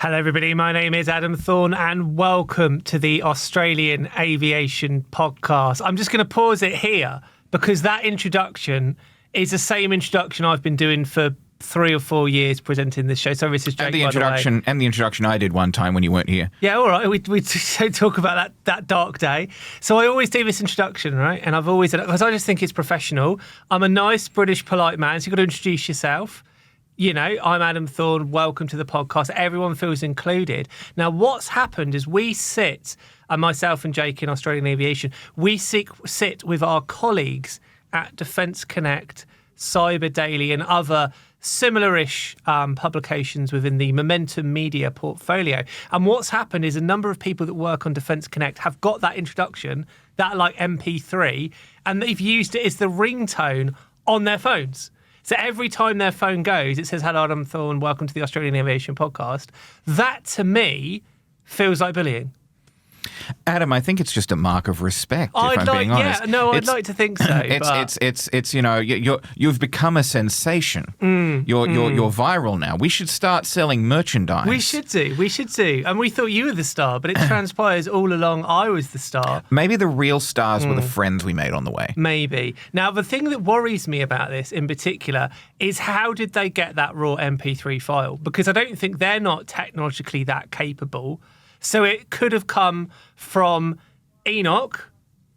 Hello, everybody. My name is Adam Thorne, and welcome to the Australian Aviation Podcast. I'm just going to pause it here because that introduction is the same introduction I've been doing for 3 or 4 years presenting this show. So this is Jake, and the introduction I did one time when you weren't here. Yeah, all right. We talk about that dark day. So I always do this introduction, right? And I've always, because I just think it's professional. I'm a nice, British, polite man, so you've got to introduce yourself. You know, I'm Adam Thorne. Welcome to the podcast. Everyone feels included. Now, what's happened is we sit, and myself and Jake in Australian Aviation, we sit with our colleagues at Defence Connect, Cyber Daily, and other similar-ish publications within the Momentum Media portfolio. And what's happened is a number of people that work on Defence Connect have got that introduction, that like MP3, and they've used it as the ringtone on their phones. So every time their phone goes, it says, "Hello, Adam Thorne, welcome to the Australian Aviation Podcast." That, to me, feels like bullying. Adam, I think it's just a mark of respect, if I'm being honest. Yeah, no, I'd like to think so. It's you know, you've become a sensation. You're viral now. We should start selling merchandise. We should do. And we thought you were the star, but it transpires all along I was the star. Maybe the real stars were the friends we made on the way. Maybe. Now, the thing that worries me about this in particular is how did they get that raw MP3 file? Because I don't think they're not technologically that capable. So it could have come from Enoch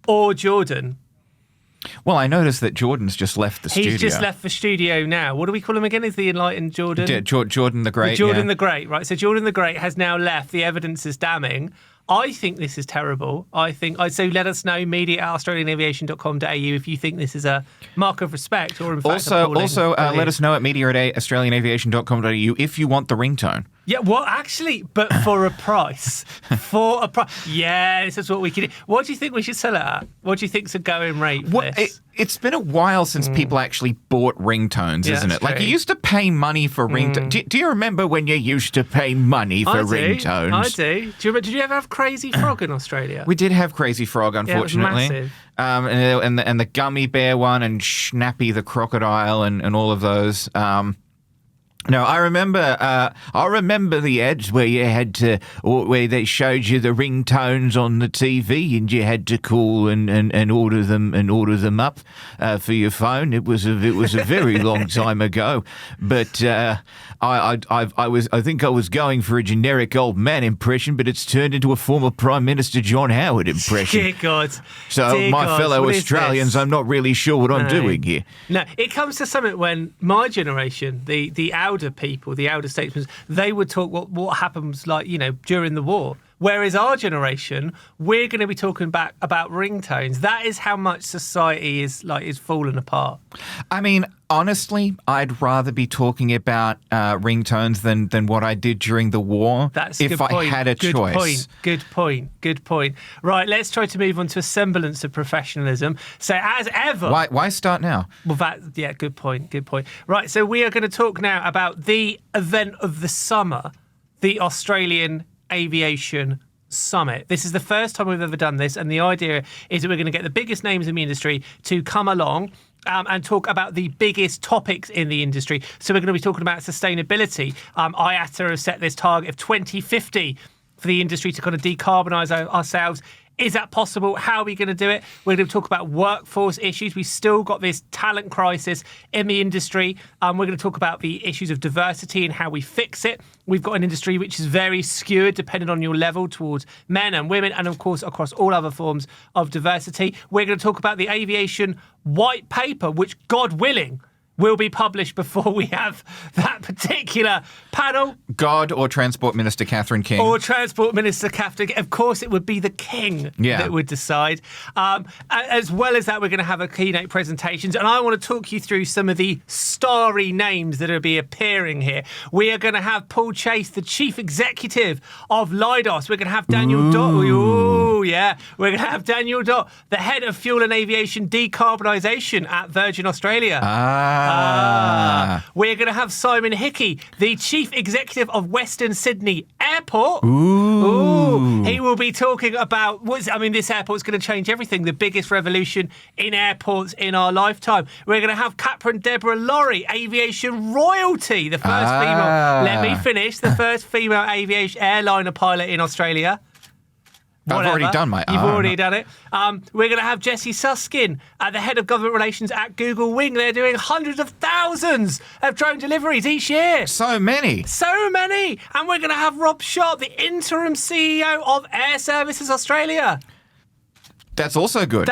or Jordan. Well, I noticed that Jordan's just left the studio. He's just left the studio now. What do we call him again? Is the enlightened Jordan? Jordan the Great. Jordan the Great, right. So Jordan the Great has now left. The evidence is damning. I think this is terrible. So let us know, media@australianaviation.com.au, if you think this is a mark of respect or in fact Also, let us know at media@australianaviation.com.au if you want the ringtone. Yeah, well, actually, but for a price. Yeah, this is what we can do. What do you think we should sell it at? What do you think's a going rate for this? It's been a while since people actually bought ringtones, isn't it? True. Like, you used to pay money for ringtones. Do you remember when you used to pay money for ringtones? I do. Did you ever have Crazy Frog in Australia? We did have Crazy Frog, unfortunately. Yeah, it was massive. And the Gummy Bear one and Schnappy the Crocodile and all of those. No, I remember the ads where you had to, or where they showed you the ringtones on the TV, and you had to call and order them up for your phone. It was a very long time ago, but I think I was going for a generic old man impression, but it's turned into a former Prime Minister John Howard impression. Dear God. So Dear my God, fellow Australians, I'm not really sure what I'm doing here. No, it comes to something when my generation, the elder people, the elder statesmen, they would talk what happens, like, you know, during the war. Whereas our generation, we're going to be talking about ringtones. That is how much society is falling apart. I mean, honestly, I'd rather be talking about ringtones than what I did during the war. That's a good point. If I had a choice. Good point. Right, let's try to move on to a semblance of professionalism. So as ever... Why start now? Well, good point. Right, so we are going to talk now about the event of the summer, the Australian Aviation Summit. This is the first time we've ever done this, and the idea is that we're going to get the biggest names in the industry to come along and talk about the biggest topics in the industry. So we're going to be talking about sustainability. IATA has set this target of 2050 for the industry to kind of decarbonise ourselves. Is that possible? How are we going to do it? We're going to talk about workforce issues. We've still got this talent crisis in the industry. We're going to talk about the issues of diversity and how we fix it. We've got an industry which is very skewed, depending on your level, towards men and women, and of course across all other forms of diversity. We're going to talk about the aviation white paper, which, God willing, will be published before we have that particular panel. God or Transport Minister Catherine King. Or Transport Minister Catherine King. Of course, it would be the King that would decide. As well as that, we're going to have a keynote presentations, and I want to talk you through some of the starry names that will be appearing here. We are going to have Paul Chase, the Chief Executive of Leidos. We're going to have Daniel Oh, yeah. We're going to have Daniel Dott, the head of fuel and aviation decarbonisation at Virgin Australia. We're going to have Simon Hickey, the chief executive of Western Sydney Airport. Ooh. He will be talking about, this airport's going to change everything, the biggest revolution in airports in our lifetime. We're going to have Captain Deborah Laurie, aviation royalty, the first female, let me finish, the first female aviation airliner pilot in Australia. Whatever. I've already done my... You've already done it. We're going to have Jessie Suskin, the head of government relations at Google Wing. They're doing hundreds of thousands of drone deliveries each year. So many. And we're going to have Rob Sharp, the interim CEO of Air Services Australia. That's also good.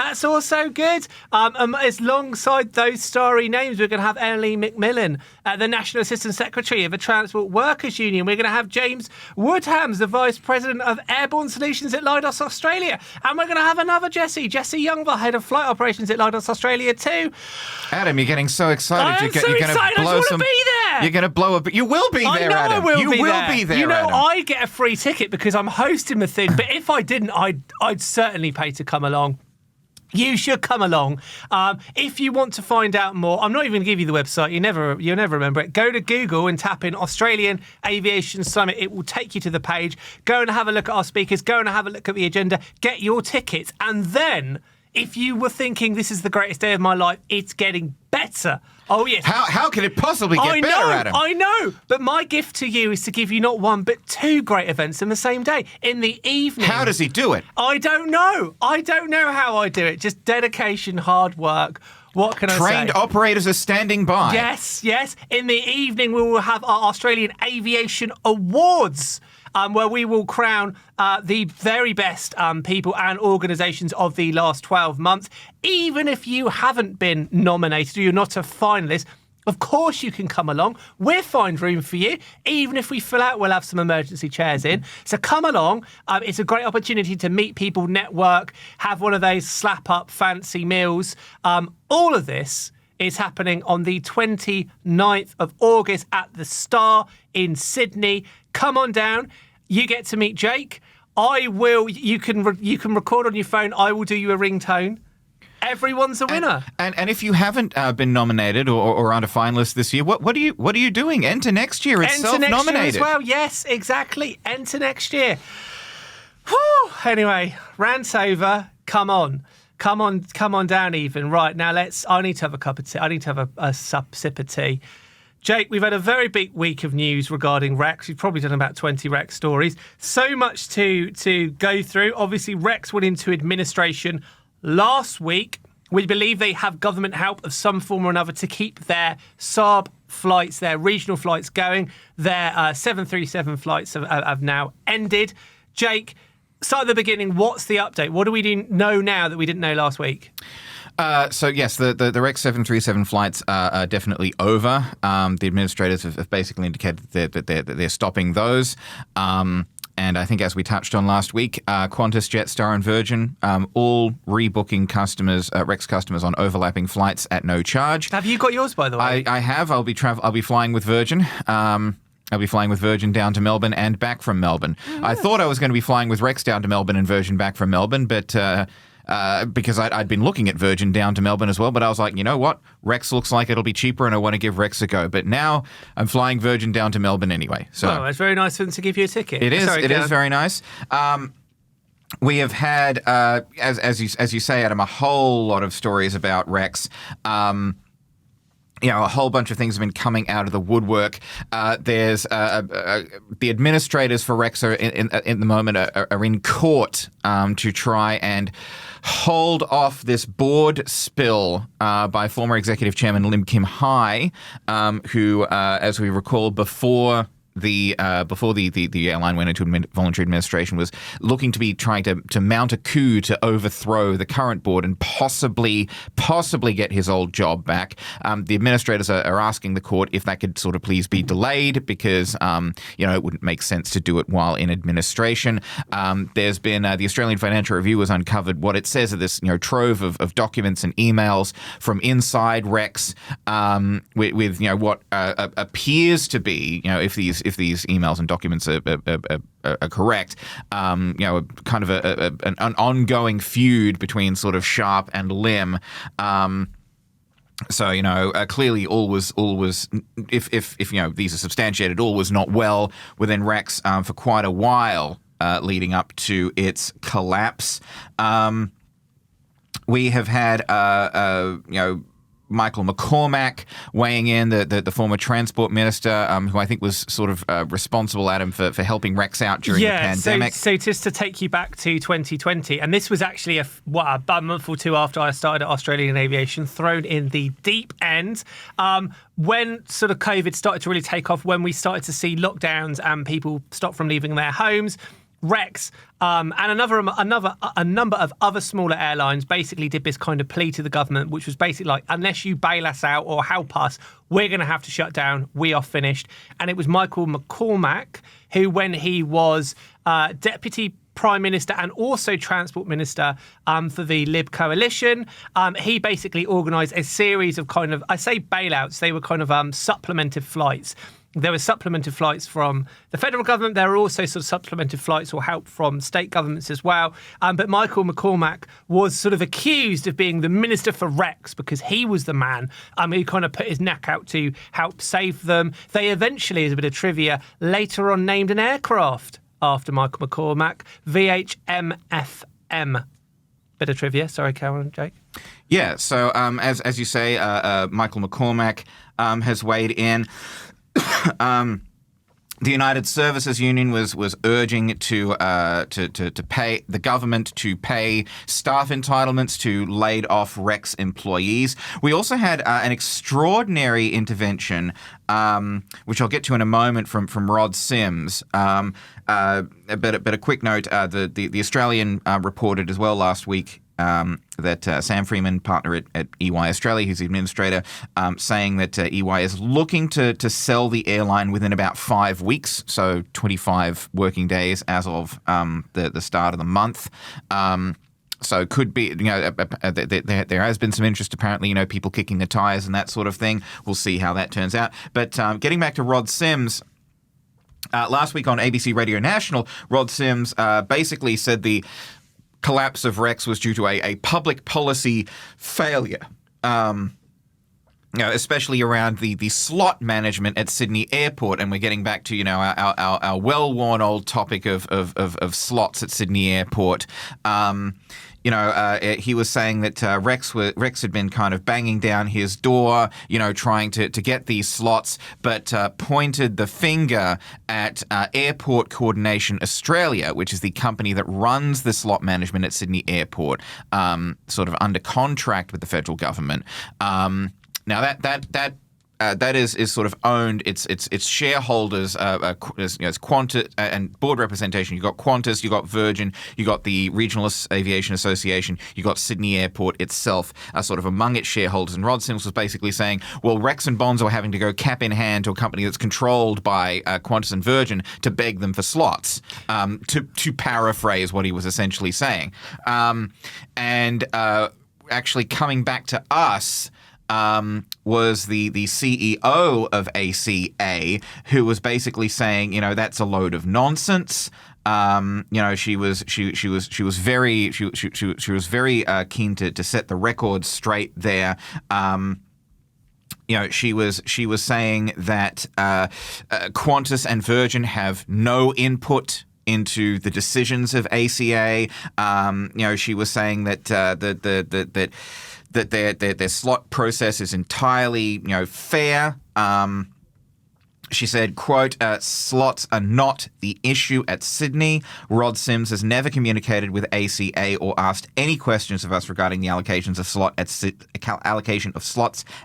Alongside those starry names, we're going to have Emily McMillan, the National Assistant Secretary of the Transport Workers Union. We're going to have James Woodhams, the Vice President of Airborne Solutions at Leidos Australia. And we're going to have another Jesse Youngville, Head of Flight Operations at Leidos Australia too. Adam, you're getting so excited. I'm so excited. I just want to be there. You're going to blow up. You will be there, Adam. I will be there. You know, Adam. I get a free ticket because I'm hosting the thing. But if I didn't, I'd certainly pay to come along. You should come along. If you want to find out more, I'm not even going to give you the website. You'll never remember it. Go to Google and tap in Australian Aviation Summit. It will take you to the page. Go and have a look at our speakers. Go and have a look at the agenda. Get your tickets. And then, if you were thinking this is the greatest day of my life, it's getting better. Oh, yes. How can it possibly get better, Adam? I know. But my gift to you is to give you not one, but two great events in the same day. In the evening. How does he do it? I don't know. I don't know how I do it. Just dedication, hard work. What can I say? Trained operators are standing by. Yes. In the evening, we will have our Australian Aviation Awards, where we will crown the very best people and organisations of the last 12 months. Even if you haven't been nominated or you're not a finalist, of course you can come along. We'll find room for you. Even if we fill out, we'll have some emergency chairs in. So come along. It's a great opportunity to meet people, network, have one of those slap-up fancy meals. All of this is happening on the 29th of August at the Star in Sydney. Come on down. You get to meet Jake. You can record on your phone. I will do you a ringtone. Everyone's a winner. And if you haven't been nominated or aren't a finalist this year, what are you doing? Enter next year. It's self-nominated. Enter next year as well. Yes, exactly. Enter next year. Whew. Anyway, rant's over. Come on down even. Right, now I need to have a cup of tea. I need to have a sip of tea. Jake, we've had a very big week of news regarding Rex. We've probably done about 20 Rex stories. So much to go through. Obviously, Rex went into administration last week. We believe they have government help of some form or another to keep their Saab flights, their regional flights going. Their 737 flights have now ended. Jake, start at the beginning. What's the update? What do we know now that we didn't know last week? So yes, the Rex 737 flights are definitely over. The administrators have basically indicated that they're stopping those. And I think, as we touched on last week, Qantas, Jetstar, and Virgin all rebooking customers, Rex customers, on overlapping flights at no charge. Have you got yours, by the way? I have. I'll be flying with Virgin. I'll be flying with Virgin down to Melbourne and back from Melbourne. Oh, I thought I was going to be flying with Rex down to Melbourne and Virgin back from Melbourne, but because I'd been looking at Virgin down to Melbourne as well, but I was like, you know what? Rex looks like it'll be cheaper and I want to give Rex a go. But now I'm flying Virgin down to Melbourne anyway. So well, it's very nice of them to give you a ticket. It is. It is very nice. We have had, as you say, Adam, a whole lot of stories about Rex. A whole bunch of things have been coming out of the woodwork. There's the administrators for Rex are in the moment are in court to try and hold off this board spill by former executive chairman Lim Kim Hai, who, as we recall, before the airline went into voluntary administration, was looking to be trying to mount a coup to overthrow the current board and possibly get his old job back. The administrators are asking the court if that could sort of please be delayed because it wouldn't make sense to do it while in administration. There's been the Australian Financial Review has uncovered what it says of this trove of documents and emails from inside Rex with what appears to be if if these emails and documents are correct, kind of an ongoing feud between sort of Sharp and Lim. So, clearly all was if these are substantiated, all was not well within Rex for quite a while leading up to its collapse. We have had, Michael McCormack weighing in, the former transport minister, who I think was sort of responsible, Adam, for helping Rex out during the pandemic. So just to take you back to 2020, and this was actually about a month or two after I started at Australian Aviation, thrown in the deep end. When sort of COVID started to really take off, when we started to see lockdowns and people stopped from leaving their homes, Rex and a number of other smaller airlines basically did this kind of plea to the government, which was basically like, unless you bail us out or help us, we're going to have to shut down. We are finished. And it was Michael McCormack who, when he was Deputy Prime Minister and also Transport Minister for the Lib coalition, he basically organised a series of kind of, I say bailouts, they were kind of supplemented flights. There were supplemented flights from the federal government. There were also sort of supplemented flights or help from state governments as well. But Michael McCormack was sort of accused of being the minister for Rex because he was the man who kind of put his neck out to help save them. They eventually, as a bit of trivia, later on named an aircraft after Michael McCormack, VHMFM. Bit of trivia. Sorry, Carol and Jake. Yeah, so as you say, Michael McCormack has weighed in. The United Services Union was urging to pay the government to pay staff entitlements to laid off Rex employees. We also had an extraordinary intervention, which I'll get to in a moment, from Rod Sims. But a quick note: the Australian reported as well last week. That Sam Freeman, partner at EY Australia, who's the administrator, saying that EY is looking to sell the airline within about 5 weeks, so 25 working days as of the start of the month. So could be, there has been some interest apparently, people kicking the tires and that sort of thing. We'll see how that turns out. But getting back to Rod Sims, last week on ABC Radio National, Rod Sims basically said the collapse of Rex was due to a public policy failure, especially around the slot management at Sydney Airport. And we're getting back to our well-worn old topic of slots at Sydney Airport. He was saying that Rex had been kind of banging down his door, trying to get these slots, but pointed the finger at Airport Coordination Australia, which is the company that runs the slot management at Sydney Airport, sort of under contract with the federal government. Now that is sort of owned. Its shareholders, it's Qantas and board representation. You got Qantas, you got Virgin, you got the Regional Aviation Association, you got Sydney Airport itself, sort of among its shareholders. And Rod Sims was basically saying, well, Rex and Bonza were having to go cap in hand to a company that's controlled by Qantas and Virgin to beg them for slots. To paraphrase what he was essentially saying, and actually coming back to us. Was the CEO of ACA, who was basically saying, that's a load of nonsense. She was very keen to set the record straight there. She was saying that Qantas and Virgin have no input into the decisions of ACA. She was saying that that their slot process is entirely, fair. She said, quote, slots are not the issue at Sydney. Rod Sims has never communicated with ACA or asked any questions of us regarding the allocation of slots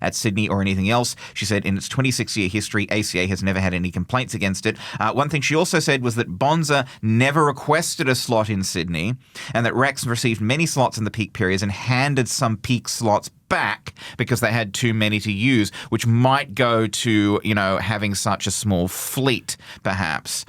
at Sydney or anything else. She said in its 26-year history, ACA has never had any complaints against it. One thing she also said was that Bonza never requested a slot in Sydney and that Rex received many slots in the peak periods and handed some peak slots back because they had too many to use, which might go to, having such a small fleet, perhaps.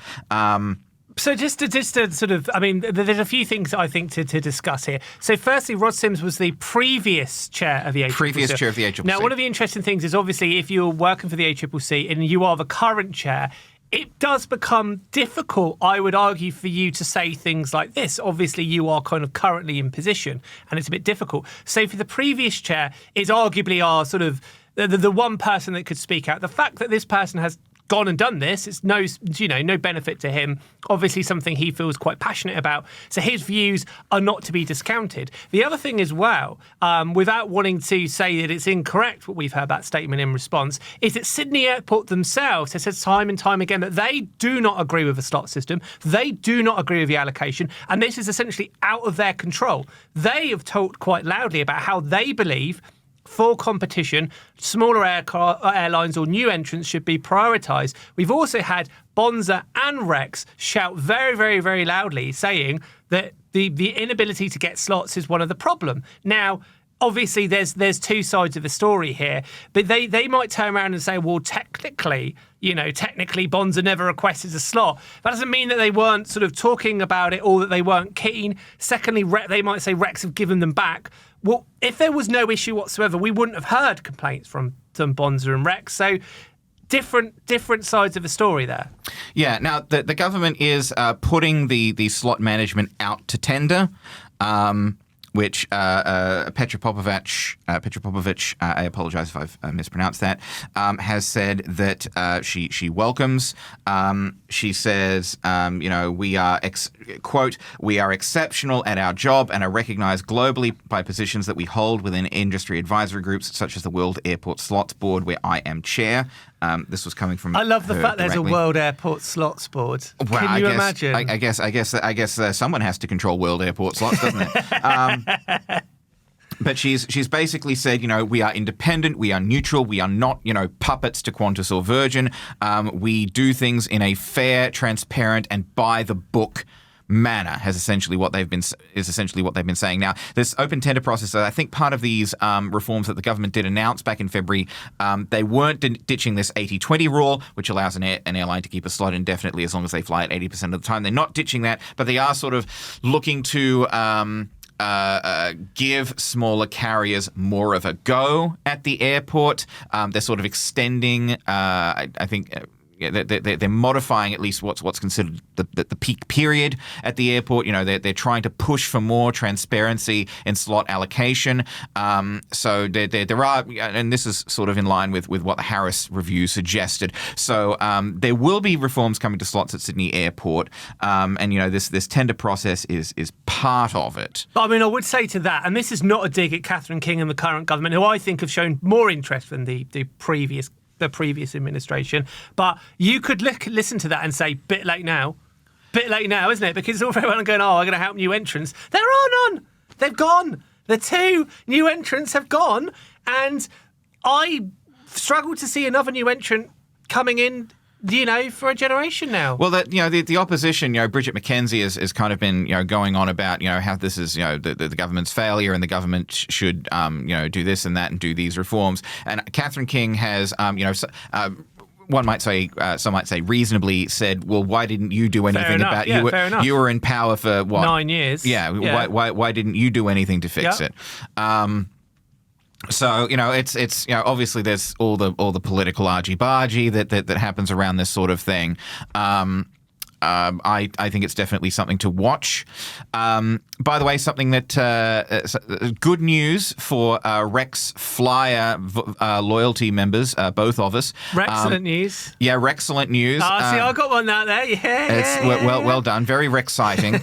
So just to sort of, there's a few things I think to discuss here. So firstly, Rod Sims was the previous chair of the ACCC. Now, one of the interesting things is obviously if you're working for the ACCC and you are the current chair, it does become difficult, I would argue, for you to say things like this. Obviously, you are kind of currently in position, and it's a bit difficult. So for the previous chair, is arguably our sort of the one person that could speak out. The fact that this person has gone and done this, it's no benefit to him. Obviously something he feels quite passionate about. So his views are not to be discounted. The other thing as well, without wanting to say that it's incorrect what we've heard that statement in response, is that Sydney Airport themselves have said time and time again that they do not agree with the slot system. They do not agree with the allocation. And this is essentially out of their control. They have talked quite loudly about how they believe for competition, smaller airlines or new entrants should be prioritised. We've also had Bonza and Rex shout very, very, very loudly saying that the inability to get slots is one of the problem. Now, obviously, there's two sides of the story here, but they might turn around and say, well, technically Bonza never requested a slot. That doesn't mean that they weren't sort of talking about it or that they weren't keen. Secondly, they might say Rex have given them back. Well, if there was no issue whatsoever, we wouldn't have heard complaints from Bonza and Rex. So different sides of the story there. Yeah. Now, the government is putting the slot management out to tender. Which Petra Popovic, I apologise if I've mispronounced that, has said that she welcomes. She says, we are, quote, we are exceptional at our job and are recognised globally by positions that we hold within industry advisory groups such as the World Airport Slots Board, where I am chair. This was coming from. I love the fact directly. There's a World Airport Slots Board. Well, Can you imagine? I guess someone has to control World Airport Slots, doesn't it? But she's basically said, we are independent, we are neutral, we are not, puppets to Qantas or Virgin. We do things in a fair, transparent, and by the book manner is essentially what they've been saying. Now, this open tender process, I think part of these reforms that the government did announce back in February, they weren't ditching this 80-20 rule, which allows an airline to keep a slot indefinitely as long as they fly it 80% of the time. They're not ditching that, but they are sort of looking to give smaller carriers more of a go at the airport. They're sort of extending, I think. They're modifying at least what's considered the peak period at the airport. They're trying to push for more transparency in slot allocation. So there are, and this is sort of in line with what the Harris review suggested. So there will be reforms coming to slots at Sydney Airport, and this tender process is part of it. But I mean, I would say to that, and this is not a dig at Catherine King and the current government, who I think have shown more interest than the previous administration, but you could listen to that and say, bit late now, isn't it? Because it's all very well going, I'm going to help new entrants. There are none. They've gone. The two new entrants have gone, and I struggle to see another new entrant coming in, for a generation now. Well, the opposition, Bridget McKenzie has kind of been, going on about, how this is, the government's failure and the government should, do this and that and do these reforms. And Catherine King has, one might say, some might say reasonably said, well, why didn't you do anything about it? Fair enough. You were in power for what? 9 years. Yeah. Why didn't you do anything to fix it? So it's obviously there's all the political argy-bargy that happens around this sort of thing. I think it's definitely something to watch. By the way, something that good news for Rex Flyer loyalty members, both of us. Excellent news. Yeah, excellent news. See, I got one out there. Yeah. Well done. Very Rex-citing.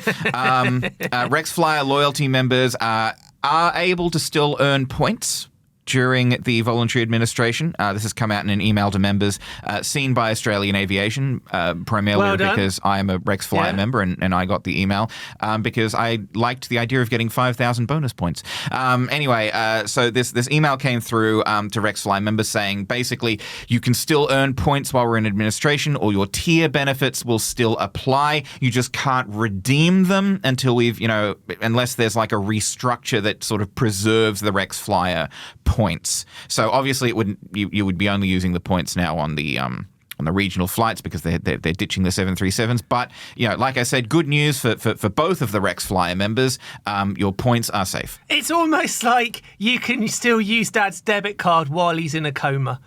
Rex Flyer loyalty members are able to still earn points during the voluntary administration. This has come out in an email to members seen by Australian Aviation, primarily because I am a Rex Flyer member and I got the email because I liked the idea of getting 5,000 bonus points. Anyway, so this email came through to Rex Flyer members saying basically you can still earn points while we're in administration, or your tier benefits will still apply. You just can't redeem them until unless there's like a restructure that sort of preserves the Rex Flyer points. So obviously you would be only using the points now on the regional flights because they're ditching the 737s. But like I said, good news for both of the Rex Flyer members. Your points are safe. It's almost like you can still use Dad's debit card while he's in a coma.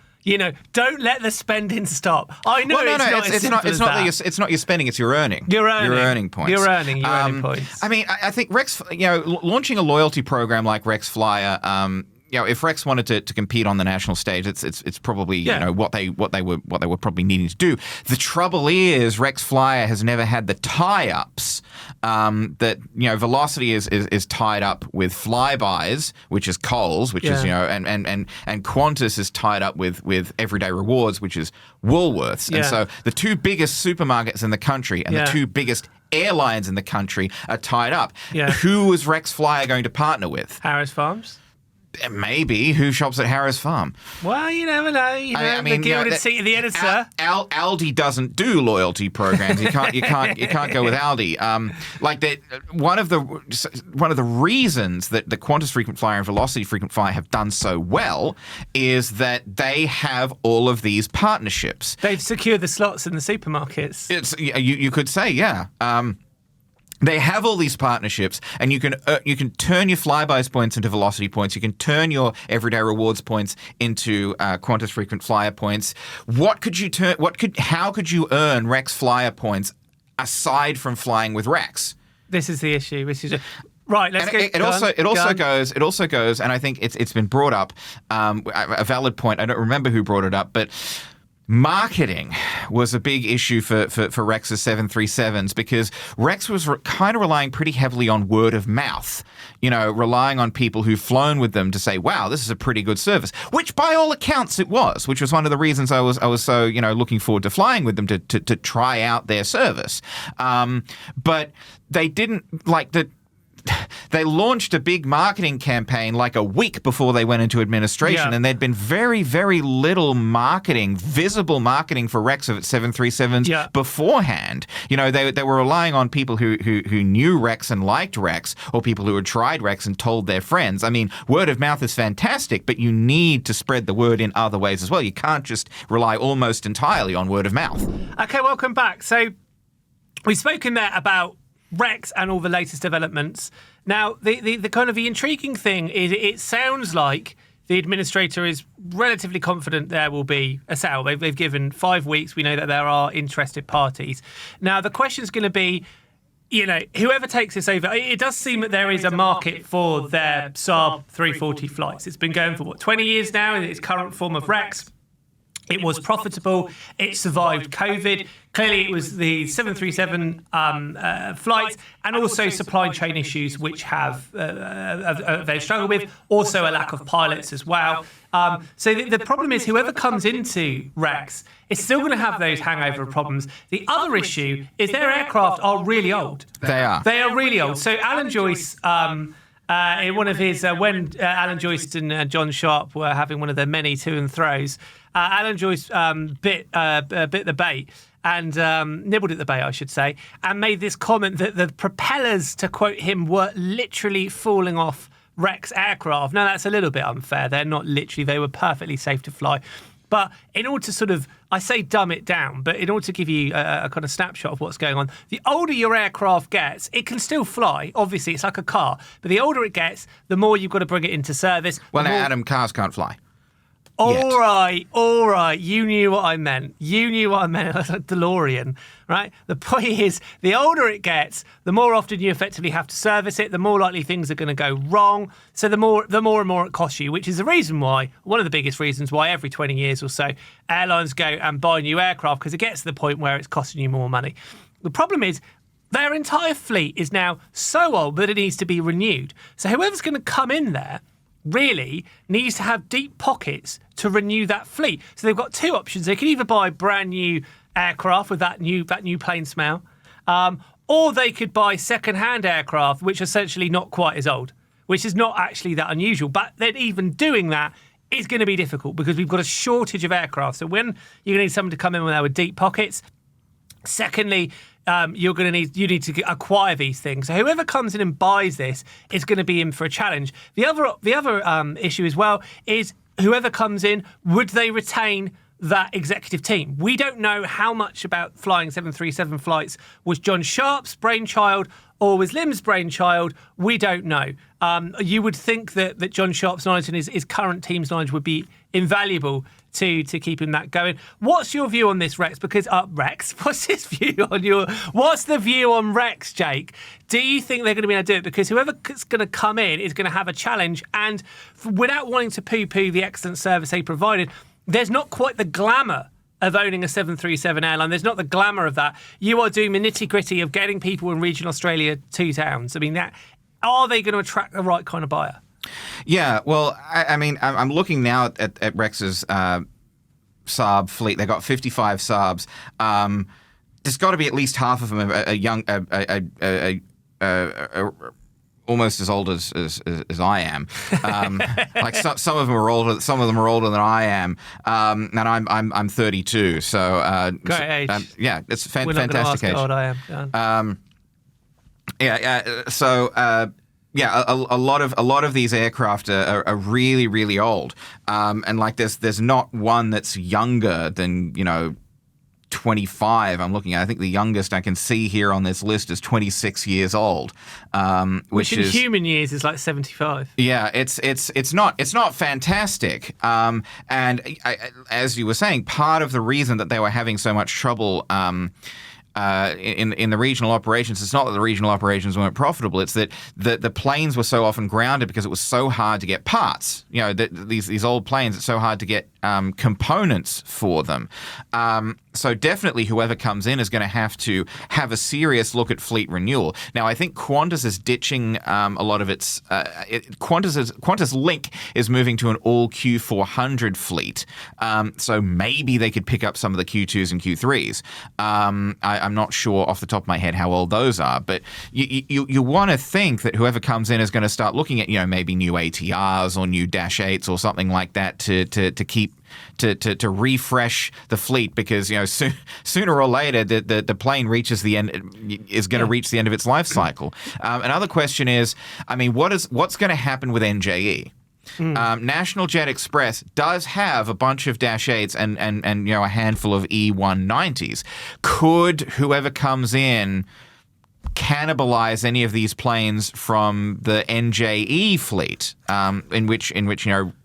don't let the spending stop. I know it's not your spending, it's your earning. Your earning points. Your earning points. I mean, I think Rex, launching a loyalty program like Rex Flyer, if Rex wanted to compete on the national stage, it's probably what they were probably needing to do. The trouble is Rex Flyer has never had the tie-ups that Velocity is tied up with Flybys, which is Coles, which is and Qantas is tied up with Everyday Rewards, which is Woolworths, and so the two biggest supermarkets in the country and the two biggest airlines in the country are tied up. Yeah. Who is Rex Flyer going to partner with? Harris Farms. Maybe. Who shops at Harris Farm? Well, you never know. The gilded seat of the editor. Aldi doesn't do loyalty programs. You can't go with Aldi. One of the reasons that the Qantas Frequent Flyer and Velocity Frequent Flyer have done so well is that they have all of these partnerships. They've secured the slots in the supermarkets. You could say, yeah. They have all these partnerships, and you can turn your Flybys points into Velocity points. You can turn your Everyday Rewards points into Qantas Frequent Flyer points. How could you earn Rex Flyer points aside from flying with Rex? This is the issue. Right, let's go. It also goes, and I think it's been brought up. A valid point. I don't remember who brought it up, but marketing was a big issue for Rex's 737s because Rex was kind of relying pretty heavily on word of mouth, relying on people who've flown with them to say, wow, this is a pretty good service, which by all accounts it was, which was one of the reasons I was so, looking forward to flying with them to try out their service. But they didn't like the... They launched a big marketing campaign like a week before they went into administration, and there'd been very, very little visible marketing for Rex of its 737s beforehand. They were relying on people who knew Rex and liked Rex, or people who had tried Rex and told their friends. I mean, word of mouth is fantastic, but you need to spread the word in other ways as well. You can't just rely almost entirely on word of mouth. Okay, welcome back. So we've spoken there about Rex and all the latest developments. Now, the kind of the intriguing thing is it sounds like the administrator is relatively confident there will be a sale. They've given 5 weeks. We know that there are interested parties. Now, the question is going to be, whoever takes this over, it does seem that there is a market for their Saab 340 flights. It's been going for, 20 years now in its current form of Rex. It was profitable. It survived COVID. Clearly, it was the 737 flights and also supply chain issues, which they've struggled with. Also, a lack of pilots as well. So the problem is, whoever comes into Rex is still going to have those hangover problems. The other issue is their aircraft are really old. They are. They are really old. So Alan Joyce. In one of his, when Alan Joyce and John Sharp were having one of their many to and throws, Alan Joyce bit the bait and nibbled at the bait, I should say, and made this comment that the propellers, to quote him, were literally falling off Rex aircraft. Now, that's a little bit unfair. They're not literally. They were perfectly safe to fly. But in order to sort of, I say dumb it down, but in order to give you a kind of snapshot of what's going on, the older your aircraft gets, it can still fly. Obviously, it's like a car. But the older it gets, the more you've got to bring it into service. Well, now, Adam, cars can't fly. All right. You knew what I meant. Like DeLorean, right? The point is, the older it gets, the more often you effectively have to service it, the more likely things are going to go wrong. So the more and more it costs you, which is the reason why, one of the biggest reasons why every 20 years or so, airlines go and buy new aircraft, because it gets to the point where it's costing you more money. The problem is, their entire fleet is now so old that it needs to be renewed. So whoever's going to come in there really needs to have deep pockets to renew that fleet. So they've got two options. They can either buy brand new aircraft with that new plane smell, or they could buy second-hand aircraft, which are essentially not quite as old, which is not actually that unusual. But then even doing that is going to be difficult because we've got a shortage of aircraft. So when you're going to need someone to come in with deep pockets, secondly, you need to acquire these things. So whoever comes in and buys this is going to be in for a challenge. The other issue as well is whoever comes in, would they retain that executive team? We don't know how much about flying 737 flights was John Sharp's brainchild or was Lim's brainchild. We don't know. You would think that John Sharp's knowledge and his current team's knowledge would be invaluable to keeping that going. What's your view on this, Rex? Because Rex, what's the view on Rex, Jake? Do you think they're going to be able to do it? Because whoever's going to come in is going to have a challenge, and without wanting to poo-poo the excellent service they provided, there's not quite the glamour of owning a 737 airline. There's not the glamour of that. You are doing the nitty-gritty of getting people in regional Australia to towns. I mean, are they going to attract the right kind of buyer? Yeah, well, I mean, I'm looking now at Rex's Saab fleet. They've got 55 Saabs. There's got to be at least half of them almost as old as I am. Like some of them are older. Some of them are older than I am. And I'm 32. So great age. Yeah, it's We're not fantastic age. How old I am. A lot of these aircraft are really, really old. And like there's not one that's younger than 25. I'm looking at. I think the youngest I can see here on this list is 26 years old, which in is human years is like 75. Yeah, it's not fantastic. As you were saying, part of the reason that they were having so much trouble in the regional operations, it's not that the regional operations weren't profitable. It's that the planes were so often grounded because it was so hard to get parts. These old planes, it's so hard to get components for them. So definitely whoever comes in is going to have a serious look at fleet renewal. Now, I think Qantas is ditching a lot of its... Qantas Link is moving to an all Q400 fleet. So maybe they could pick up some of the Q2s and Q3s. I'm not sure off the top of my head how old those are, but you want to think that whoever comes in is going to start looking at maybe new ATRs or new Dash 8s or something like that to refresh the fleet, because sooner or later the plane reaches the end, is going to reach the end of its life cycle. Another question is, I mean, what's going to happen with NJE? National Jet Express does have a bunch of Dash 8s and a handful of E190s. Could whoever comes in cannibalize any of these planes from the NJE fleet, in which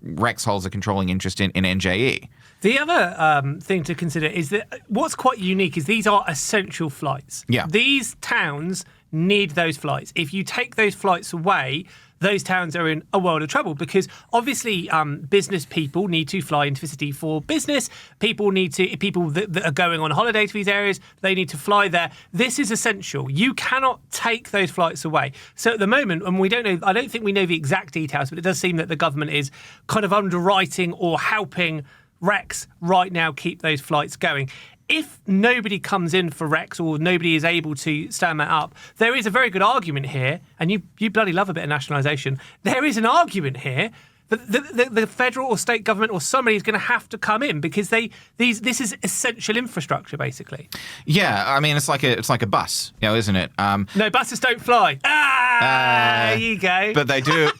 Rex holds a controlling interest in NJE? The other thing to consider is that what's quite unique is these are essential flights. Yeah. These towns need those flights. If you take those flights away, those towns are in a world of trouble, because obviously business people need to fly into the city for business. People that are going on holiday to these areas, they need to fly there. This is essential. You cannot take those flights away. So at the moment, and I don't think we know the exact details, but it does seem that the government is kind of underwriting or helping Rex right now keep those flights going. If nobody comes in for Rex or nobody is able to stand that up, there is a very good argument here, and you bloody love a bit of nationalisation. There is an argument here that the federal or state government or somebody is going to have to come in, because this is essential infrastructure, basically. Yeah, I mean, it's like a bus, isn't it? No, buses don't fly. There you go. But they do.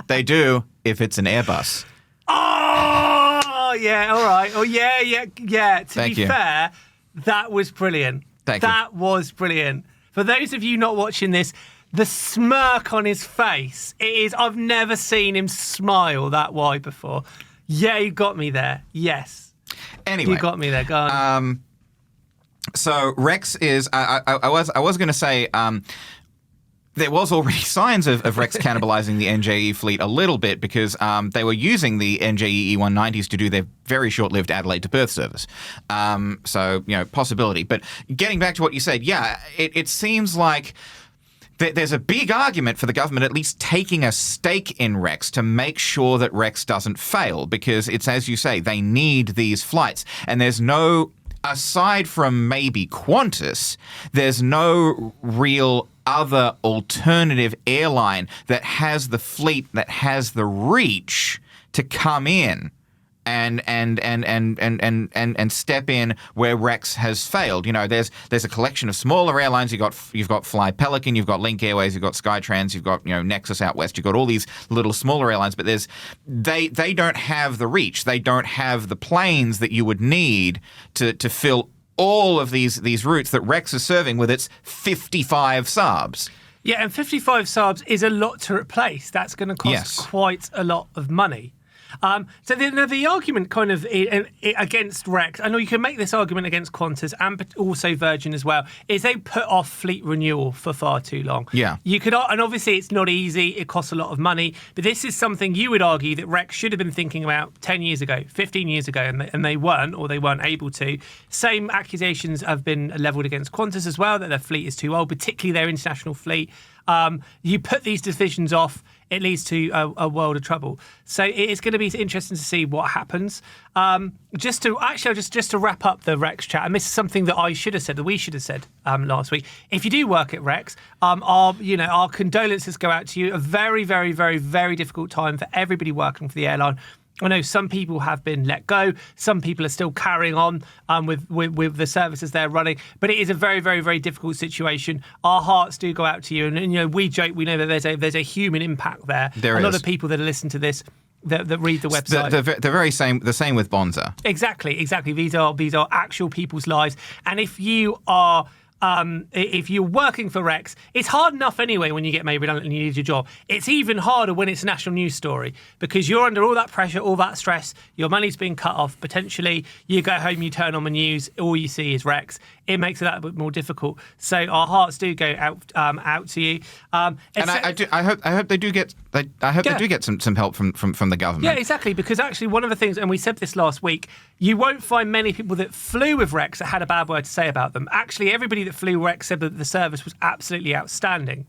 They do if it's an Airbus. Oh, yeah, all right. Oh, yeah. To be fair, that was brilliant. That was brilliant. For those of you not watching this, the smirk on his face, I've never seen him smile that wide before. Yeah, you got me there. Yes. Anyway. You got me there. Go on. So Rex is, I was going to say, there was already signs of Rex cannibalizing the NJE fleet a little bit, because they were using the NJE E190s to do their very short-lived Adelaide to Perth service. So, possibility. But getting back to what you said, it seems like there's a big argument for the government at least taking a stake in Rex to make sure that Rex doesn't fail, because it's, as you say, they need these flights. And there's no, aside from maybe Qantas, there's no real other alternative airline that has the fleet, that has the reach to come in and step in where Rex has failed. There's a collection of smaller airlines. You've got Fly Pelican, you've got Link Airways, you've got Skytrans, you've got Nexus out west. You've got all these little smaller airlines, but they don't have the reach. They don't have the planes that you would need to fill all of these routes that Rex is serving with its 55 Saabs. Yeah, and 55 Saabs is a lot to replace. That's going to cost quite a lot of money. So the argument kind of against Rex, I know you can make this argument against Qantas and also Virgin as well, is they put off fleet renewal for far too long. Yeah. You could, and obviously it's not easy, it costs a lot of money, but this is something you would argue that Rex should have been thinking about 10 years ago, 15 years ago, and they weren't, or they weren't able to. Same accusations have been levelled against Qantas as well, that their fleet is too old, particularly their international fleet. You put these decisions off, it leads to a world of trouble. So it's going to be interesting to see what happens. Just to wrap up the Rex chat, and this is something that I should have said, that we should have said last week. If you do work at Rex, our condolences go out to you. A very, very, very, very difficult time for everybody working for the airline. I know some people have been let go. Some people are still carrying on with the services they're running. But it is a very, very, very difficult situation. Our hearts do go out to you. And we joke, we know that there's a human impact there. There a is. lot of people that listen to this that read the website. The same with Bonza. Exactly. These are actual people's lives. And if you are... if you're working for Rex, it's hard enough anyway when you get made redundant and you lose your job. It's even harder when it's a national news story because you're under all that pressure, all that stress. Your money's being cut off potentially. You go home, you turn on the news, all you see is Rex. It makes it that bit more difficult. So our hearts do go out to you. And I hope they do get. I hope they do get some help from the government. Yeah, exactly. Because actually, one of the things, and we said this last week, you won't find many people that flew with Rex that had a bad word to say about them. Actually, everybody that flew Rex said that the service was absolutely outstanding.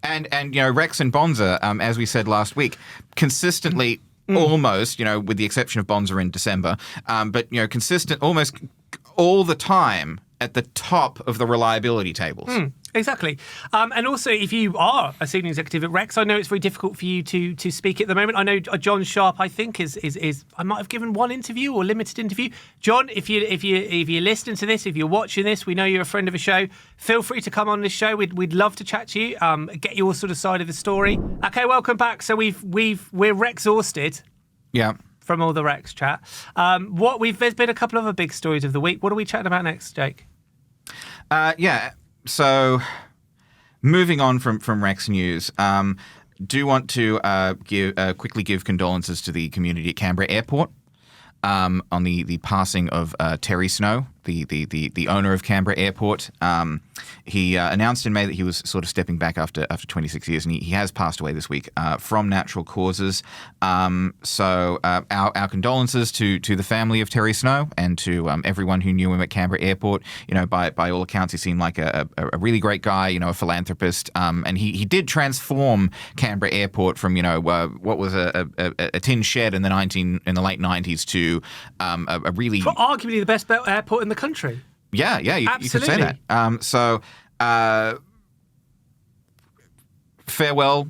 And Rex and Bonza, as we said last week, consistently, almost, with the exception of Bonza in December, but consistent almost all the time at the top of the reliability tables. Exactly. And also, if you are a senior executive at Rex, I know it's very difficult for you to speak at the moment. I know John Sharp, I think, is I might have given one interview or limited interview. John, if you're listening to this, if you're watching this, we know you're a friend of a show. Feel free to come on this show. We'd love to chat to you, get your sort of side of the story. Okay, welcome back. So we're Rex exhausted. Yeah. From all the Rex chat. There's been a couple of other big stories of the week. What are we chatting about next, Jake? So, moving on from Rex News, do want to quickly give condolences to the community at Canberra Airport on the passing of Terry Snow, the owner of Canberra Airport. He announced in May that he was sort of stepping back after 26 years, and he has passed away this week from natural causes. So our condolences to the family of Terry Snow and to everyone who knew him at Canberra Airport. By all accounts, he seemed like a really great guy, a philanthropist, and he did transform Canberra Airport from what was a tin shed in the late 90s to a really arguably the best airport in the country. Yeah, you could say that. Farewell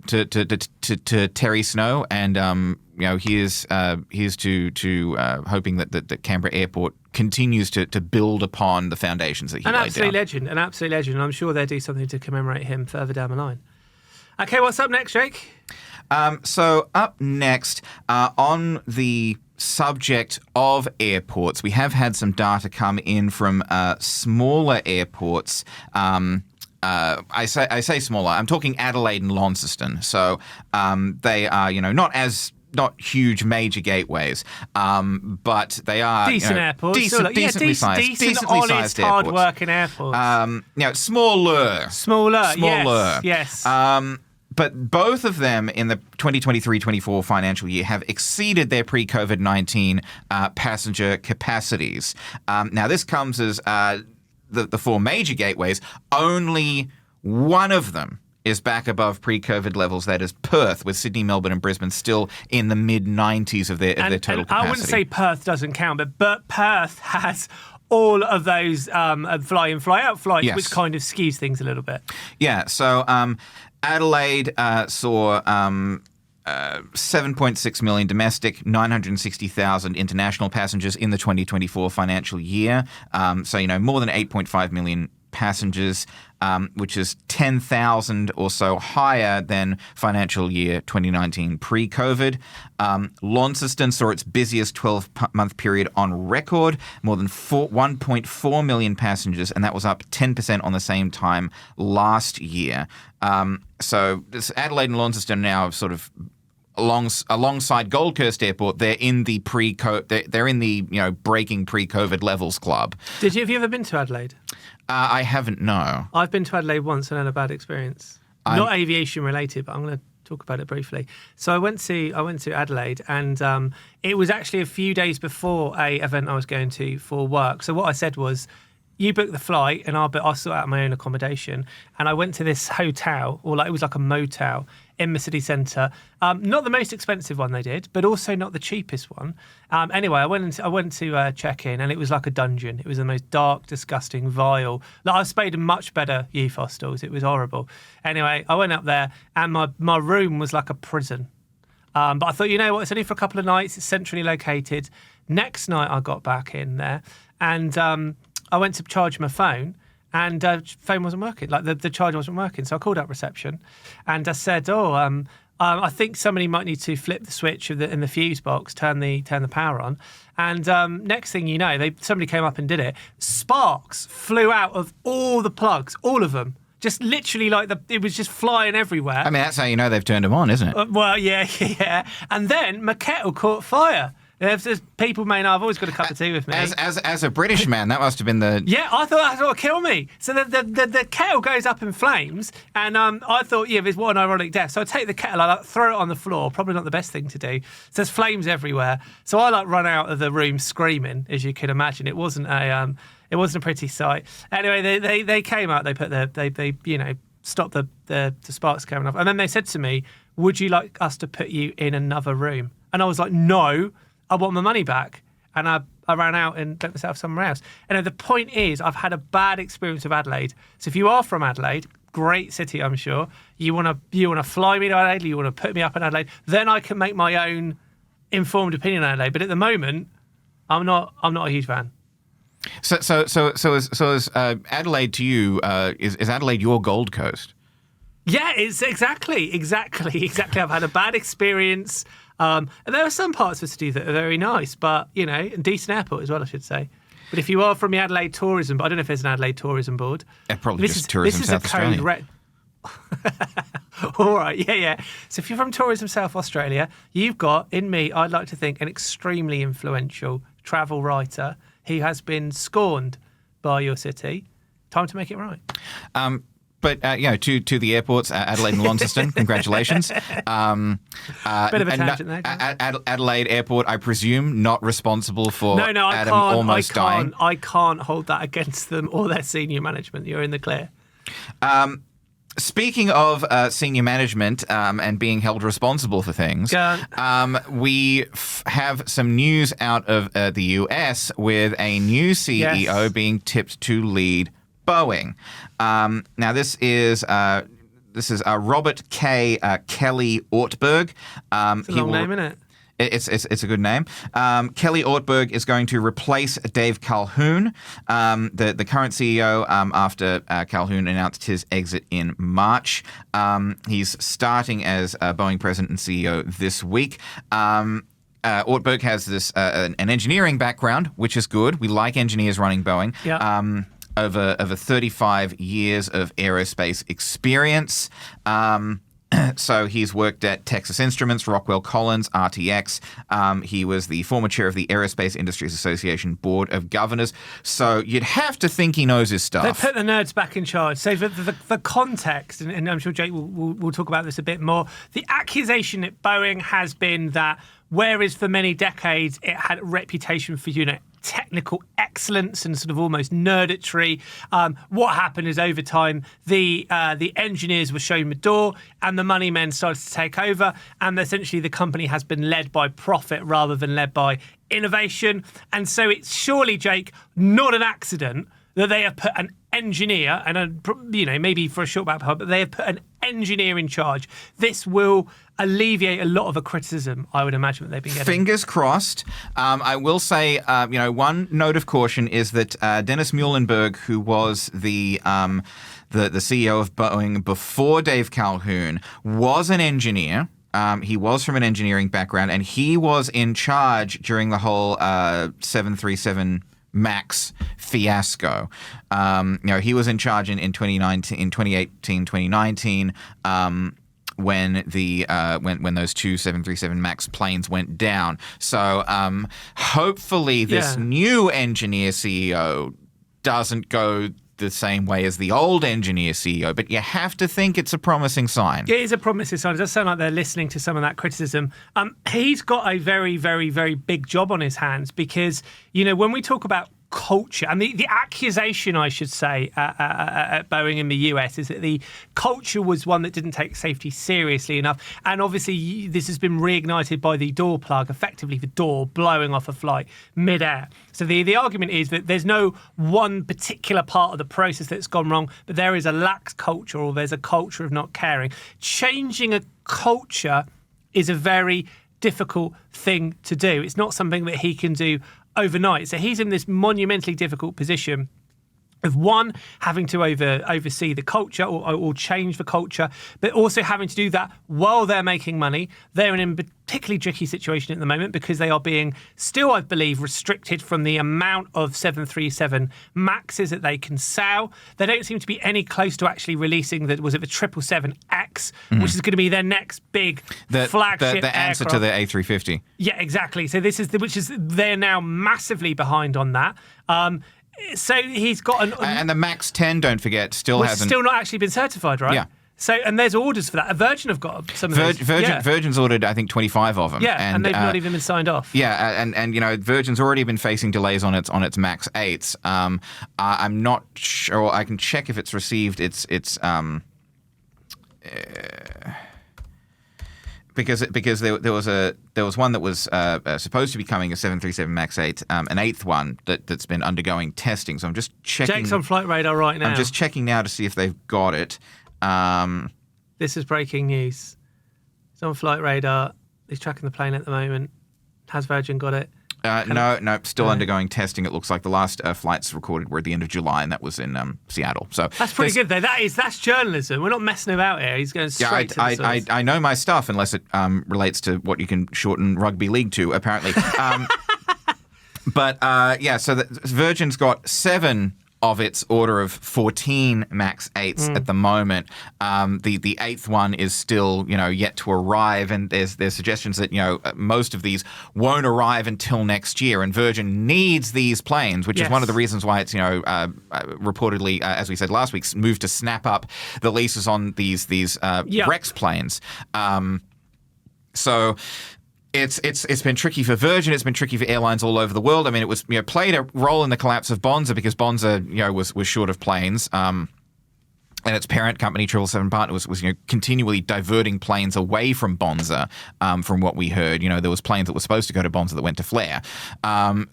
to Terry Snow, and here's to hoping that Canberra Airport continues to build upon the foundations that he laid down. An absolute legend. I'm sure they'll do something to commemorate him further down the line. Okay, what's up next, Jake? So up next, on the subject of airports, we have had some data come in from smaller airports. I say smaller. I'm talking Adelaide and Launceston. So they are, not huge major gateways, but they are decent airports, decently sized, honest, hard-working airports. Smaller. Yes. But both of them in the 2023-24 financial year have exceeded their pre-COVID-19 passenger capacities. Now, this comes as the four major gateways. Only one of them is back above pre-COVID levels. That is Perth, with Sydney, Melbourne and Brisbane still in the mid-90s of their total capacity. I wouldn't say Perth doesn't count, but Perth has all of those fly-in, fly-out flights, yes, which kind of skews things a little bit. Yeah, so Adelaide saw 7.6 million domestic, 960,000 international passengers in the 2024 financial year. So, more than 8.5 million passengers, which is 10,000 or so higher than financial year 2019 pre-COVID. Launceston saw its busiest 12-month period on record, more than 1.4 million passengers, and that was up 10% on the same time last year. So Adelaide and Launceston now sort of alongside Gold Coast Airport, they're in the they're in the breaking pre-COVID levels club. Have you ever been to Adelaide? I haven't. No. I've been to Adelaide once and had a bad experience. Not aviation related, but I'm going to talk about it briefly. So I went to Adelaide, and it was actually a few days before a event I was going to for work. So what I said was, you book the flight and I'll sort out my own accommodation. And I went to this hotel, it was like a motel in the city centre. Not the most expensive one they did, but also not the cheapest one. Anyway, I went to check in, and it was like a dungeon. It was the most dark, disgusting, vile. I've stayed in much better youth hostels. It was horrible. Anyway, I went up there, and my room was like a prison. But I thought, you know what? It's only for a couple of nights. It's centrally located. Next night, I got back in there, and I went to charge my phone, and phone wasn't working. Like the charger wasn't working. So I called up reception, and I said, I think somebody might need to flip the switch in the fuse box, turn the power on. And next thing you know, somebody came up and did it. Sparks flew out of all the plugs, all of them. Just literally it was just flying everywhere. I mean, that's how you know they've turned them on, isn't it? Well, yeah. And then my kettle caught fire. There's people may know I've always got a cup of tea with me. As a British man, that must have been the... Yeah, I thought that would kill me. So the kettle goes up in flames, and I thought, this what an ironic death. So I take the kettle, I throw it on the floor, probably not the best thing to do. So there's flames everywhere. So I run out of the room screaming, as you can imagine. It wasn't a pretty sight. Anyway, they came out, they stopped the sparks coming off. And then they said to me, would you like us to put you in another room? And I was like, no, I want my money back. And I ran out and let myself somewhere else. And the point is, I've had a bad experience with Adelaide. So if you are from Adelaide, great city, I'm sure. You want to fly me to Adelaide, you want to put me up in Adelaide, then I can make my own informed opinion on Adelaide. But at the moment, I'm not a huge fan. So is Adelaide to you? Is Adelaide your Gold Coast? Yeah, it's exactly. I've had a bad experience. And there are some parts of the city that are very nice, but, a decent airport as well, I should say. But if you are from the Adelaide Tourism, but I don't know if there's an Adelaide Tourism Board. Probably just Tourism South Australia. All right, yeah. So if you're from Tourism South Australia, you've got, in me, I'd like to think, an extremely influential travel writer who has been scorned by your city. Time to make it right. But, to the airports, Adelaide and Launceston, congratulations. Bit of a tangent there. Adelaide Airport, I presume, not responsible for Adam almost dying. I can't hold that against them or their senior management. You're in the clear. Speaking of senior management and being held responsible for things, we have some news out of the US with a new CEO being tipped to lead Boeing. Now, this is Robert K. Kelly Ortberg. It's a long name, isn't it? It's a good name. Kelly Ortberg is going to replace Dave Calhoun, the current CEO, after Calhoun announced his exit in March. He's starting as Boeing president and CEO this week. Ortberg has this an engineering background, which is good. We like engineers running Boeing. Yeah. Over 35 years of aerospace experience. So he's worked at Texas Instruments, Rockwell Collins, RTX. He was the former chair of the Aerospace Industries Association Board of Governors. So you'd have to think he knows his stuff. They put the nerds back in charge. So the context, and I'm sure Jake will talk about this a bit more, the accusation at Boeing has been that whereas for many decades it had a reputation for, technical excellence and sort of almost nerdetry. What happened is over time, the engineers were shown the door and the money men started to take over. And essentially the company has been led by profit rather than led by innovation. And so it's surely, Jake, not an accident that they have put an engineer, and maybe for a short back, but they have put an engineer in charge. This will alleviate a lot of the criticism, I would imagine, that they've been getting. Fingers crossed. I will say, one note of caution is that Dennis Muhlenberg, who was the CEO of Boeing before Dave Calhoun, was an engineer. He was from an engineering background, and he was in charge during the whole 737 MAX fiasco. He was in charge in 2018, 2019, when the when those two 737 MAX planes went down. So hopefully this new engineer CEO doesn't go the same way as the old engineer CEO, but you have to think it's a promising sign. It is a promising sign. It does sound like they're listening to some of that criticism. He's got a very, very, very big job on his hands because, when we talk about culture, and the accusation, I should say, at Boeing in the US is that the culture was one that didn't take safety seriously enough. And obviously, this has been reignited by the door plug, effectively the door blowing off a flight mid-air. So the argument is that there's no one particular part of the process that's gone wrong, but there is a lax culture or there's a culture of not caring. Changing a culture is a very difficult thing to do. It's not something that he can do overnight. So he's in this monumentally difficult position of one, having to oversee the culture or change the culture, but also having to do that while they're making money. They're in a particularly tricky situation at the moment because they are being still, I believe, restricted from the amount of 737 MAXs that they can sell. They don't seem to be any close to actually releasing the 777X, which is going to be their next big flagship the answer aircraft. to the A350. Yeah, exactly. So they're now massively behind on that. So he's got and the MAX 10, don't forget, still not actually been certified, right? Yeah. So, and there's orders for that. Virgin have got some of those. Virgin's ordered, I think, 25 of them. Yeah, and they've not even been signed off. Yeah, and Virgin's already been facing delays on its MAX 8s. I'm not sure. I can check if it's received its because there was one that was supposed to be coming, a 737 MAX 8, an eighth one that's been undergoing testing. So I'm just checking. Jake's on Flight Radar right now. I'm just checking now to see if they've got it. This is breaking news. It's on Flight Radar. He's tracking the plane at the moment. Has Virgin got it? No, still undergoing testing. It looks like the last flights recorded were at the end of July, and that was in Seattle. So that's pretty good, though. That's journalism. We're not messing about here. He's going straight to the source. I know my stuff, unless it relates to what you can shorten rugby league to, apparently. So Virgin's got 7 of its order of 14 MAX 8s at the moment. The eighth one is still, yet to arrive, and there's suggestions that, most of these won't arrive until next year, and Virgin needs these planes, which is one of the reasons why it's, reportedly, as we said last week, moved to snap up the leases on these Rex planes. So It's been tricky for Virgin. It's been tricky for airlines all over the world. I mean, it was played a role in the collapse of Bonza because Bonza was short of planes, and its parent company 777 Partners was continually diverting planes away from Bonza. From what we heard, there was planes that were supposed to go to Bonza that went to Flair.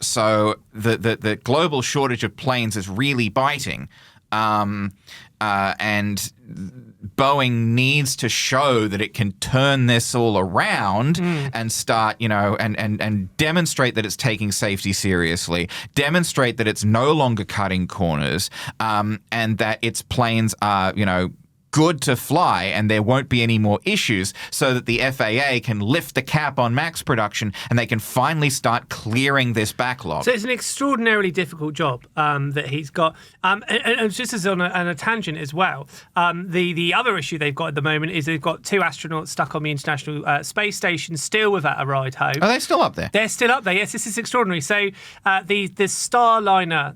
So the global shortage of planes is really biting. And Boeing needs to show that it can turn this all around and start, and demonstrate that it's taking safety seriously, demonstrate that it's no longer cutting corners, and that its planes are, good to fly and there won't be any more issues, so that the FAA can lift the cap on MAX production and they can finally start clearing this backlog. So it's an extraordinarily difficult job that he's got. And just as on a tangent as well, the other issue they've got at the moment is they've got 2 astronauts stuck on the International Space Station still without a ride home. Are they still up there? They're still up there, yes. This is extraordinary. So the Starliner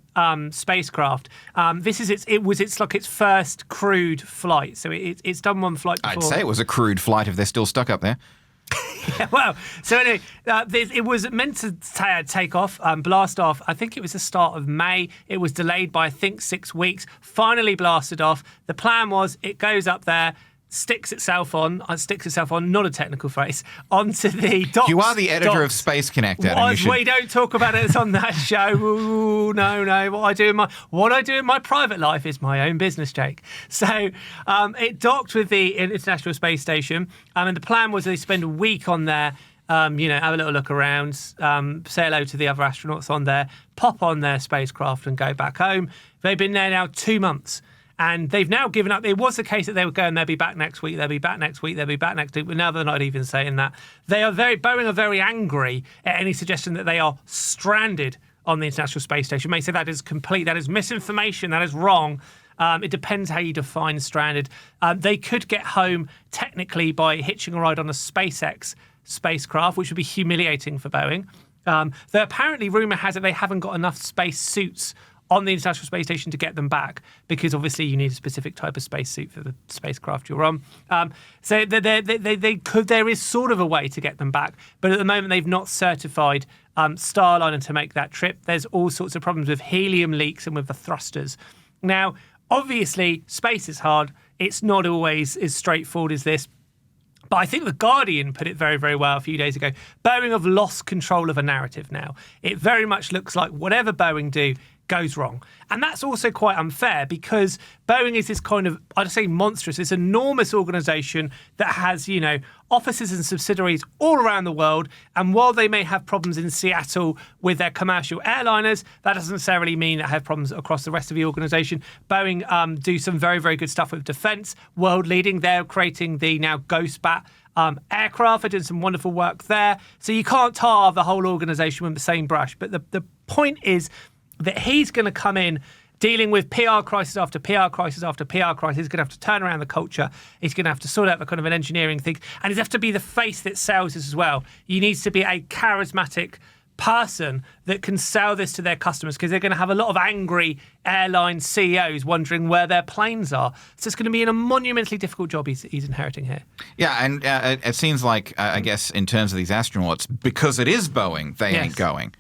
spacecraft, it was its first crewed flight. So it's done one flight before. I'd say it was a crewed flight if they're still stuck up there. Yeah, well, so anyway, it was meant to take off, blast off. I think it was the start of May. It was delayed by, I think, 6 weeks. Finally blasted off. The plan was it goes up there, sticks itself on, not a technical phrase, onto the docks. You are the editor of Space Connect, Adam. We don't talk about it on that show. Ooh, no. What I do in my private life is my own business, Jake. So it docked with the International Space Station, and the plan was they spend a week on there, have a little look around, say hello to the other astronauts on there, pop on their spacecraft and go back home. They've been there now 2 months. And they've now given up. It was the case that they were going, they'll be back next week, they'll be back next week, but now they're not even saying that. Boeing are very angry at any suggestion that they are stranded on the International Space Station. You may say that is complete, that is misinformation, that is wrong. It depends how you define stranded. They could get home technically by hitching a ride on a SpaceX spacecraft, which would be humiliating for Boeing. Though apparently, rumour has it they haven't got enough space suits on the International Space Station to get them back, because obviously you need a specific type of spacesuit for the spacecraft you're on. So there is sort of a way to get them back, but at the moment they've not certified Starliner to make that trip. There's all sorts of problems with helium leaks and with the thrusters. Now, obviously, space is hard. It's not always as straightforward as this. But I think The Guardian put it very, very well a few days ago. Boeing have lost control of a narrative now. It very much looks like whatever Boeing do goes wrong. And that's also quite unfair, because Boeing is this kind of, I'd say monstrous, this enormous organisation that has, you know, offices and subsidiaries all around the world. And while they may have problems in Seattle with their commercial airliners, that doesn't necessarily mean they have problems across the rest of the organisation. Boeing do some very, very good stuff with defence, world leading. They're creating the now Ghostbat aircraft. They're doing some wonderful work there. So you can't tar the whole organisation with the same brush. But the point is that he's going to come in dealing with PR crisis after PR crisis after PR crisis. He's going to have to turn around the culture. He's going to have to sort out the kind of an engineering thing. And he's have to be the face that sells this as well. He needs to be a charismatic person that can sell this to their customers, because they're going to have a lot of angry airline CEOs wondering where their planes are. So it's going to be a monumentally difficult job he's inheriting here. Yeah, and it seems like, I guess, in terms of these astronauts, because it is Boeing, they ain't going.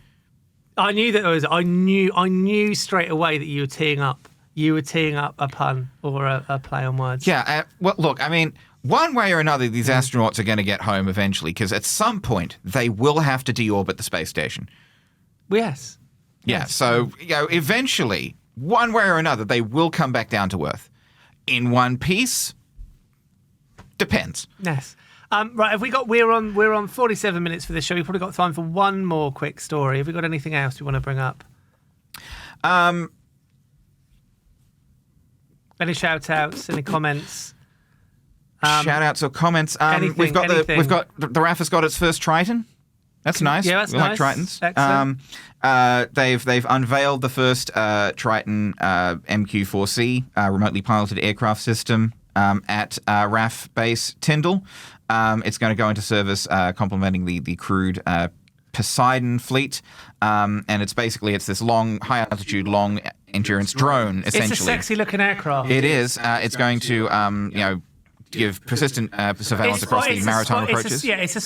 I knew that it was. I knew straight away that you were teeing up. You were teeing up a pun or a play on words. Yeah. Well, look. I mean, one way or another, these astronauts are going to get home eventually, because at some point they will have to deorbit the space station. Yes. Yeah. Yes. So eventually, one way or another, they will come back down to Earth. In one piece, depends. Yes. Right, we're on 47 minutes for this show. We've probably got time for one more quick story. Have we got anything else we want to bring up? Any shout outs, any comments? Shout outs or comments? Anything. The RAF has got its first Triton. That's nice. Yeah, that's we nice. like Tritons. Excellent. They've unveiled the first Triton MQ-4C remotely piloted aircraft system at RAF base Tyndall. It's going to go into service complementing the crewed Poseidon fleet, and it's this long, high altitude, long endurance drone. Essentially, it's a sexy looking aircraft. It is. It's going to give persistent surveillance across the maritime approaches. It's a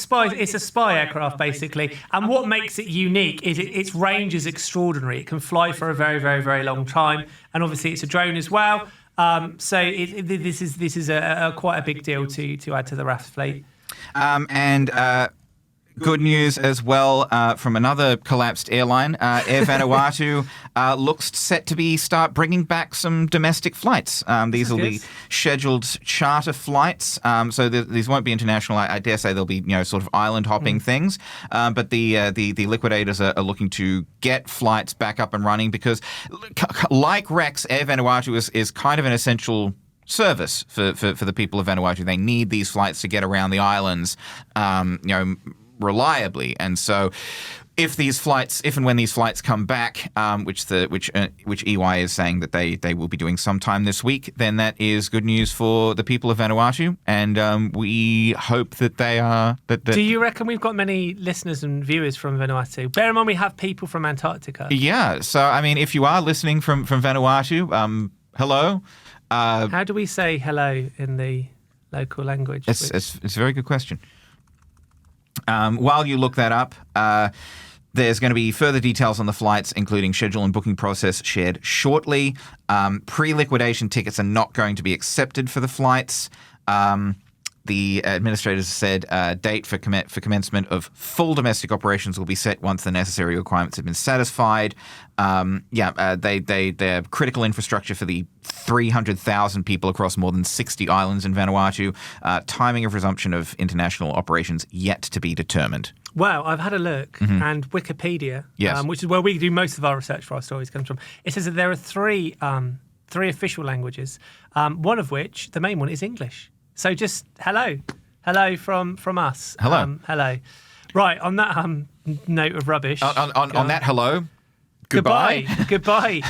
spy aircraft basically. And what makes it unique is its range is extraordinary. It can fly for a very, very, very long time, and obviously it's a drone as well. So this is quite a big deal to add to the RAF fleet. And good news as well from another collapsed airline. Air Vanuatu looks set to start bringing back some domestic flights. These will be scheduled charter flights. So these won't be international. I dare say they'll be sort of island hopping things. But the liquidators are looking to get flights back up and running, because like Rex, Air Vanuatu is kind of an essential service for the people of Vanuatu. They need these flights to get around the islands, reliably. And so if and when these flights come back, which EY is saying that they will be doing sometime this week, then that is good news for the people of Vanuatu, and we hope that they are. Do you reckon we've got many listeners and viewers from Vanuatu? Bear in mind we have people from Antarctica. Yeah, so I mean, if you are listening from Vanuatu, hello. How do we say hello in the local language? It's a very good question. While you look that up, there's going to be further details on the flights, including schedule and booking process, shared shortly. Pre-liquidation tickets are not going to be accepted for the flights. The administrators said date for commencement of full domestic operations will be set once the necessary requirements have been satisfied. They're critical infrastructure for the 300,000 people across more than 60 islands in Vanuatu. Timing of resumption of international operations yet to be determined. Well, I've had a look, and Wikipedia, which is where we do most of our research for our stories, comes from. It says that there are three official languages, one of which, the main one, is English. So just hello from us. Hello. Hello. Right, on that note of rubbish. On that hello, Goodbye. Goodbye.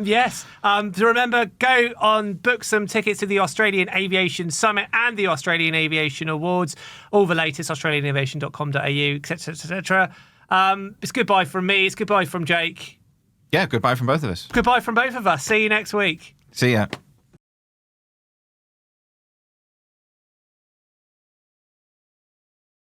Yes. To remember, go on, book some tickets to the Australian Aviation Summit and the Australian Aviation Awards. All the latest, australianaviation.com.au, etc., etc. It's goodbye from me. It's goodbye from Jake. Yeah, goodbye from both of us. Goodbye from both of us. See you next week. See ya.